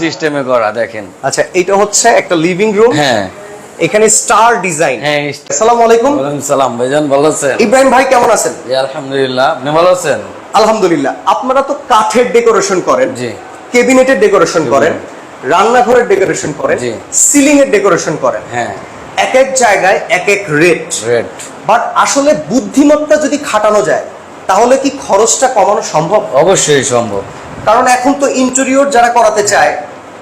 সিস্টেমে করা দেখেন। আচ্ছা, এটা হচ্ছে একটা লিভিং রুম। হ্যাঁ, এখানে স্টার ডিজাইন। হ্যাঁ। আসসালামু আলাইকুম। ওয়ালাইকুম সালাম ভাইজান, ভালো আছেন? ইব্রাহিম ভাই কেমন আছেন? জি আলহামদুলিল্লাহ, আপনি ভালো আছেন? আলহামদুলিল্লাহ। আপনারা তো কাঠের ডেকোরেশন করেন, জি। ক্যাবিনেটের ডেকোরেশন করেন, রান্নাঘরের ডেকোরেশন করেন, জি। সিলিং এর ডেকোরেশন করেন। হ্যাঁ, এক এক জায়গায় এক এক রেট। রেড। বাট আসলে বুদ্ধিমত্তা যদি খাটানো যায় তাহলে কি খরচটা কমানো সম্ভব? অবশ্যই সম্ভব। কারণ এখন তো ইন্টেরিয়র যারা করাতে চায়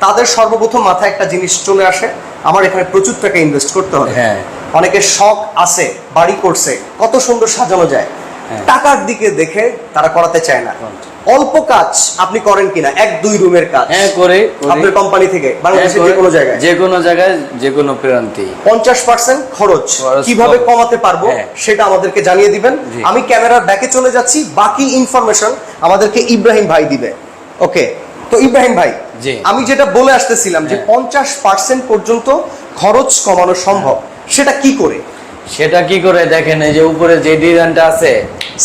তাদের সর্বপ্রথম মাথায় একটা জিনিস চলে আসে, আমার এখানে প্রচুর টাকা ইনভেস্ট করতে হবে। হ্যাঁ। অনেকের শখ আছে, বাড়ি করছে, কত সুন্দর সাজানো যায়, হ্যাঁ। টাকার দিকে দেখে তারা করাতে চায় না। অল্প কাজ আপনি করেন কিনা? 1-2 রুমের কাজ। হ্যাঁ, করি। আপনার কোম্পানি থেকে বাংলাদেশের যে কোনো জায়গায়, যে কোনো প্রান্তে 50% খরচ কিভাবে কমাতে পারবো হ্যাঁ। সেটা আমাদেরকে জানিয়ে দিবেন। জি। আমি ক্যামেরার ব্যাকে চলে যাচ্ছি, বাকি ইনফরমেশন আমাদেরকে ইব্রাহিম ভাই দিবে। ওকে, তো ইব্রাহিম ভাই, জি। আমি যেটা বলে আসতেছিলাম যে হ্যাঁ। 50% পর্যন্ত খরচ কমানো সম্ভব, সেটা কি করে? সেটা কি করে দেখেন, এই যে উপরে যে ডিজাইনটা আছে,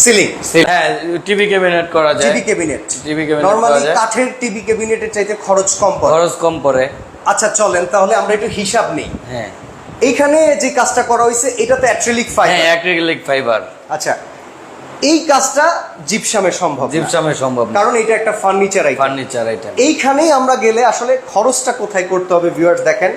সিলিং। হ্যাঁ, টিভি ক্যাবিনেট করা যায়। TV cabinet. TV cabinet normally করা যায়। কাঠের টিভি ক্যাবিনেটের চাইতে খরচ কম পড়ে। খরচ কম পড়ে। আচ্ছা চলেন তাহলে আমরা একটু হিসাব নেই। হ্যাঁ, এইখানে যে কাজটা করা হয়েছে এটা তো অ্যাক্রিলিক হ্যাঁ, ফাইবার। Acrylic fibre. আচ্ছা, এই কাজটা জিপসামে সম্ভব না। জিপসামে সম্ভব না, কারণ এটা একটা ফার্নিচার আইটেম। Furniture item. এইখানেই আমরা গেলে আসলে খরচটা কোথায় করতে হবে ভিউয়ার্স দেখেন।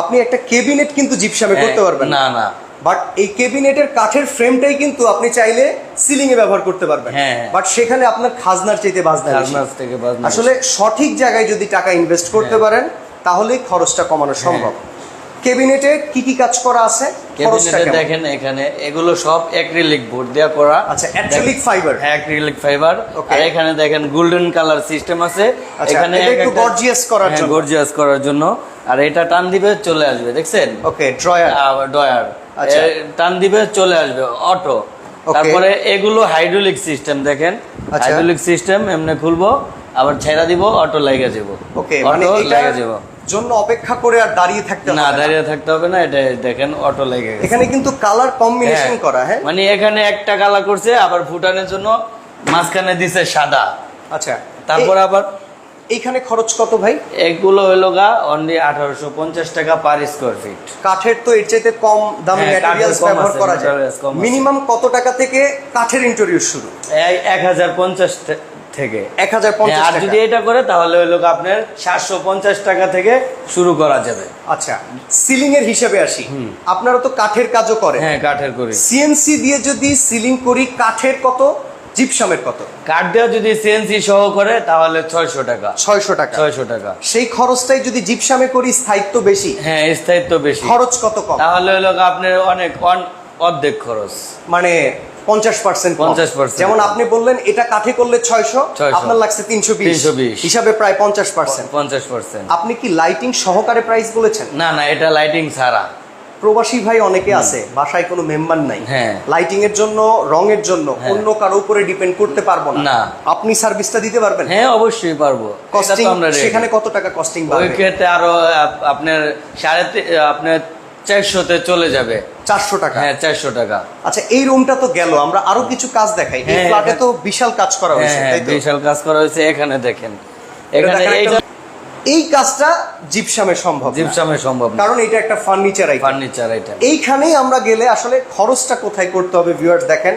আপনি একটা ক্যাবিনেট কিন্তু জিপসামে করতে পারবেন না, না। বাট এই ক্যাবিনেটের কাঠের ফ্রেমটাই কিন্তু আপনি চাইলে সিলিং এ ব্যবহার করতে পারবেন। হ্যাঁ। বাট সেখানে আপনার খাজনার চাইতে বাজনা বেশি। খাজনার থেকে বাজনা আসলে সঠিক জায়গায় যদি টাকা ইনভেস্ট করতে পারেন তাহলেই খরচটা কমানো সম্ভব। ক্যাবিনেটে কি কি কাজ করা আছে? খরচটা ক্যাবিনেটে কেমন? দেখেন, এখানে এগুলো সব অ্যাক্রিলিক বোর্ড দেয়া করা। আচ্ছা, অ্যাক্রিলিক ফাইবার। হ্যাঁ, অ্যাক্রিলিক ফাইবার। Okay. আর এখানে দেখেন গোল্ডেন কালার সিস্টেম আছে। আচ্ছা, এখানে এটা একটু গর্জিয়াস করার জন্য। গর্জিয়াস করার জন্য। আর এটা টান দিবে চলে আসবে, দেখছেন? ওকে, ড্রয়ার। ডয়ার। আচ্ছা। টান দিবে চলে আসবে অটো। তারপরে এগুলো হাইড্রোলিক সিস্টেম দেখেন। আচ্ছা। হাইড্রোলিক সিস্টেম এমনি খুলবো, আবার ছেড়া দিব, অটো লেগে যাব। ওকে, মানে অটো এটার লেগে যাব। জন্য অপেক্ষা করে আর দাঁড়িয়ে থাকতে হবে না, না। দাঁড়িয়ে থাকতে হবে না, এটা দেখেন অটো লেগে গেছে। এখানে কিন্তু কালার কম্বিনেশন হ্যাঁ। করা। হ্যাঁ, মানে এখানে একটা কালার করছে, আবার ফুটানোর জন্য মাঝখানে দিছে সাদা। আচ্ছা। তারপর আবার এইখানে খরচ কত ভাই? এগুলো হইলো গা অনলি 1850 টাকা পার স্কয়ার ফিট। কাঠের তো এর চাইতে কম দামি হ্যাঁ, ম্যাটেরিয়ালস কাঠের কম ব্যবহার আছে, করা যায়। materials কম আছে। মিনিমাম কত টাকা থেকে কাঠের ইন্টেরিয়র শুরু? 1050 থেকে। 1050 হ্যাঁ, আর টাকা। যদি এটা করে তাহলে হইলো গা আপনার 750 টাকা থেকে শুরু করা যাবে। আচ্ছা, সিলিং এর হিসাবে আসি। আপনারা তো কাঠের কাজও করেন। হ্যাঁ, কাঠের করি। সিএনসি দিয়ে যদি সিলিং করি, কাঠের কত, জিপসামের কত? কাঠ দেওয়া যদি সিএনসি সহ করে তাহলে 600 টাকা। 600 টাকা। 600 টাকা। সেই খরচটাই যদি জিপসামে করি, স্থায়িত্ব বেশি, হ্যাঁ, স্থায়িত্ব বেশি। খরচ কত কম? তাহলে হইলো গা আপনার অর্ধেক খরচ। মানে 50% কম। 50% যেমন আপনি বললেন এটা কাঠে করলে 600, 600 আপনার লাগছে 320, 320 হিসাবে প্রায় 50%। 50%। আপনি কি লাইটিং সহকারে প্রাইস বলেছেন? না, না, এটা লাইটিং ছাড়া। প্রবাসী ভাই অনেকে আছে, বাসায় কোনো মেম্বার নাই, হ্যাঁ। লাইটিং এর জন্য, রঙের জন্য হ্যাঁ। অন্য কারো উপরে ডিপেন্ড করতে পারবো না। না। আপনি সার্ভিসটা দিতে পারবেন? হ্যাঁ, অবশ্যই পারবো। কস্টিং এটা তো আমরা ready। সেখানে কত টাকা কস্টিং ওই বাড়বে? ক্ষেত্রে আরো আপনার আপনার 400-তে চলে যাবে। 400 টাকা। হ্যাঁ, 400 টাকা। আচ্ছা, এই রুমটা তো গেল, আমরা আরো কিছু কাজ দেখাই। এই হ্যাঁ, ফ্ল্যাটে হ্যাঁ। তো বিশাল কাজ করা হয়েছে, হ্যাঁ, তাই তো? বিশাল কাজ করা হয়েছে। এখানে দেখেন, এটা এখানে দেখেন এইটা একটা- এই কাজটা জিপসামে সম্ভব না। জিপসামে সম্ভব না, কারণ এটা একটা ফার্নিচার আইটেম। Furniture item. এইখানেই আমরা গেলে আসলে খরচটা কোথায় করতে হবে ভিউয়ার্স দেখেন।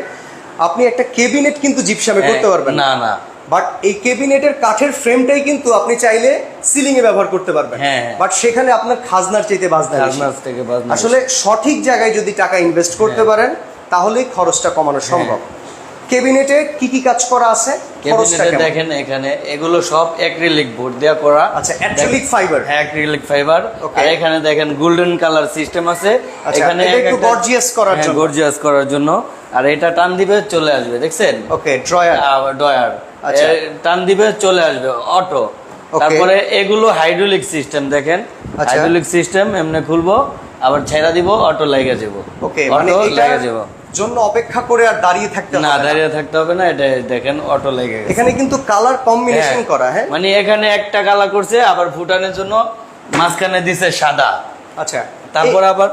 আপনি একটা ক্যাবিনেট কিন্তু জিপসামে করতে পারবেন না, না। বাট এই ক্যাবিনেটের কাঠের ফ্রেমটাই কিন্তু আপনি চাইলে সিলিং এ ব্যবহার করতে পারবেন। হ্যাঁ। বাট সেখানে আপনার খাজনার চাইতে বাজনা বেশি। খাজনার থেকে বাজনা আসলে সঠিক জায়গায় যদি টাকা ইনভেস্ট করতে পারেন তাহলেই খরচটা কমানো সম্ভব। ক্যাবিনেটে কি কি কাজ করা আছে? খরচটা ক্যাবিনেটে কেমন? দেখেন, এখানে এগুলো সব অ্যাক্রিলিক বোর্ড দেয়া করা। আচ্ছা, অ্যাক্রিলিক ফাইবার। হ্যাঁ, অ্যাক্রিলিক ফাইবার। Okay. আর এখানে দেখেন গোল্ডেন কালার সিস্টেম আছে। আচ্ছা, এখানে এটা একটু গর্জিয়াস করার জন্য। গর্জিয়াস করার জন্য। আর এটা টান দিবে চলে আসবে, দেখছেন? ওকে, ড্রয়ার। ডয়ার। আচ্ছা। টান দিবে চলে আসবে অটো। তারপরে এগুলো হাইড্রোলিক সিস্টেম দেখেন। আচ্ছা। হাইড্রোলিক সিস্টেম এমনি খুলবো, আবার ছেড়া দিব, অটো লেগে যাব। ওকে, অটো মানে লেগে যাব। জন্য অপেক্ষা করে আর দাঁড়িয়ে থাকতে হবে না, না। দাঁড়িয়ে থাকতে হবে না, এটা দেখেন অটো লেগে গেছে। এখানে কিন্তু কালার কম্বিনেশন হ্যাঁ। করা। হ্যাঁ, মানে এখানে একটা কালার করছে, আবার ফুটানোর জন্য মাঝখানে দিছে সাদা। আচ্ছা। তারপর আবার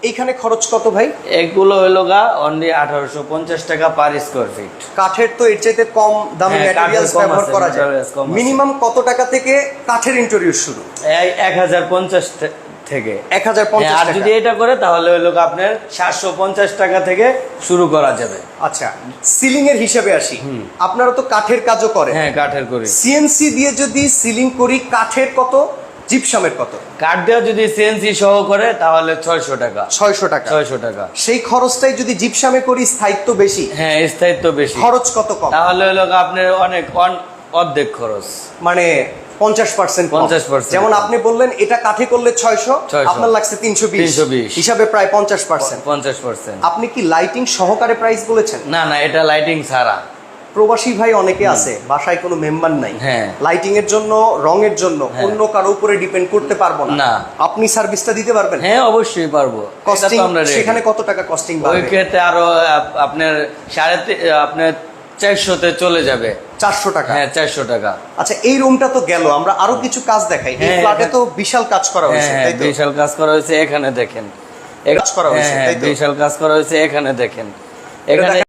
এইখানে খরচ কত ভাই? এগুলো হলো গা অনলি 1850 টাকা পার স্কয়ার ফিট। কাঠের তো এর চাইতে কম দামি হ্যাঁ, ম্যাটেরিয়ালস কাঠের কম ব্যবহার আছে, করা যায়। materials কম আছে। মিনিমাম কত টাকা থেকে কাঠের ইন্টেরিয়র শুরু? 1050 থেকে। 1050 আর টাকা। যদি এটা করে তাহলে হলো গা আপনার 750 টাকা থেকে শুরু করা যাবে। আচ্ছা, সিলিং এর হিসাবে আসি। আপনারা তো কাঠের কাজও করেন। হ্যাঁ, কাঠের করি। সিএনসি দিয়ে যদি সিলিং করি, কাঠের কত, জিপসামের কত? কাঠ দেওয়া যদি সিএনসি সহ করে তাহলে 600 টাকা। 600 টাকা। 600 টাকা। সেই খরচটাই যদি জিপসামে করি, স্থায়িত্ব বেশি, হ্যাঁ, স্থায়িত্ব বেশি। খরচ কত কম? তাহলে হলো গা আপনার অনেক অর্ধেক খরচ, মানে 50%। 50%। যেমন আপনি বললেন এটা কাঠে করলে 600, 600 আপনার লাগছে 320, 320 হিসাবে প্রায় 50%। 50%। আপনি কি লাইটিং সহকারে প্রাইস বলেছেন? না না, এটা লাইটিং ছাড়া। প্রবাসী ভাই অনেকে আছে, বাসায় কোনো মেম্বার নাই, হ্যাঁ। লাইটিং এর জন্য, রঙের জন্য হ্যাঁ। অন্য কারো উপরে ডিপেন্ড করতে পারবো না। না। আপনি সার্ভিসটা দিতে পারবেন? হ্যাঁ, অবশ্যই পারবো। কস্টিং এটা তো আমরা ready। সেখানে কত টাকা কস্টিং ওই বাড়বে? ক্ষেত্রে আরো আপনার আপনার 400-তে চলে যাবে। 400 টাকা। হ্যাঁ, 400 টাকা। আচ্ছা, এই রুমটা তো গেল, আমরা আরো কিছু কাজ দেখাই। এই হ্যাঁ, ফ্ল্যাটে হ্যাঁ। তো বিশাল কাজ করা হয়েছে, হ্যাঁ, তাই তো? বিশাল কাজ করা হয়েছে, এখানে দেখেন। কাজ করা হয়েছে, হ্যাঁ, তাই তো? বিশাল কাজ করা হয়েছে, এখানে দেখেন। এটা এখানে